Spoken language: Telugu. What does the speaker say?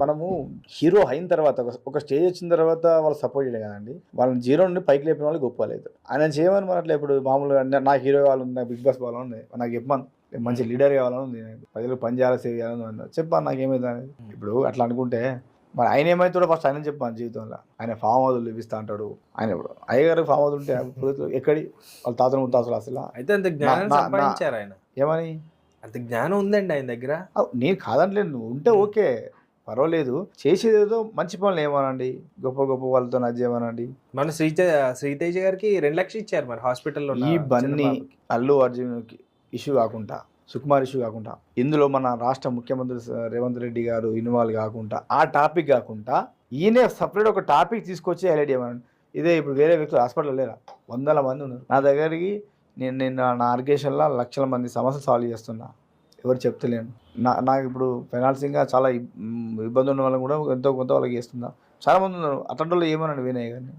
మనము హీరో అయిన తర్వాత ఒక స్టేజ్ వచ్చిన తర్వాత వాళ్ళు సపోర్ట్ చేయడం కదండి. వాళ్ళని జీరో నుండి పైకి లేపిన వాళ్ళు గొప్ప లేదు. ఆయన చేయమని మరి అట్లా ఇప్పుడు మామూలుగా నాకు హీరో కావాలని నాకు బిగ్ బాస్ కావాలని నాకు చెప్పమను. మంచి లీడర్ కావాలని ఉంది. ప్రజలకు పని చేయాలి, సేవ చేయాలని అన్నారు. చెప్పాను నాకేమైంది. ఇప్పుడు అట్లా అనుకుంటే మరి ఆయన ఏమైతాడో ఫస్ట్ ఆయన చెప్పాను జీవితంలో. ఆయన ఫామ్ హౌస్లు ఇప్పిస్తా అంటాడు. ఆయన ఇప్పుడు అయ్యగారు ఫామ్ హౌస్ ఉంటే ఎక్కడి వాళ్ళ తాతలు ముత్తాతలు అసలు అయితే అంత జ్ఞానం సంపాదించారు ఆయన. ఏమని అంత జ్ఞానం ఉందండి ఆయన దగ్గర. నేను కాదంటలేదు, నువ్వు ఉంటే ఓకే పర్వాలేదు. చేసేదేదో మంచి పనులు ఏమోనండి, గొప్ప గొప్ప వాళ్ళతో అది చేయమనండి. మన శ్రీతేజ గారికి 2 లక్షలు ఇచ్చారు మరి హాస్పిటల్లో. ఈ బన్నీ అల్లు అర్జున్కి ఇష్యూ కాకుండా, సుకుమార్ ఇష్యూ కాకుండా, ఇందులో మన రాష్ట్ర ముఖ్యమంత్రి రేవంత్ రెడ్డి గారు ఇన్వాల్వ్ కాకుండా, ఆ టాపిక్ కాకుండా ఈయనే సపరేట్ ఒక టాపిక్ తీసుకొచ్చి హైలైట్ చేయమనండి. ఇదే ఇప్పుడు వేరే వ్యక్తులు హాస్పిటల్లో లేరా, వందల మంది ఉన్నారు నా దగ్గరికి. నేను నా ఆర్గేషన్లో లక్షల మంది సమస్యలు సాల్వ్ చేస్తున్నా, ఎవరు చెప్తలేను. నాకు ఇప్పుడు ఫైనాన్సింగ్గా చాలా ఇబ్బంది ఉన్న వాళ్ళని కూడా ఎంతో కొంత వాళ్ళకి చేస్తున్నా. చాలామంది ఉన్నారు అట్లాంటి వాళ్ళు ఏమనండి వినయ్ కానీ.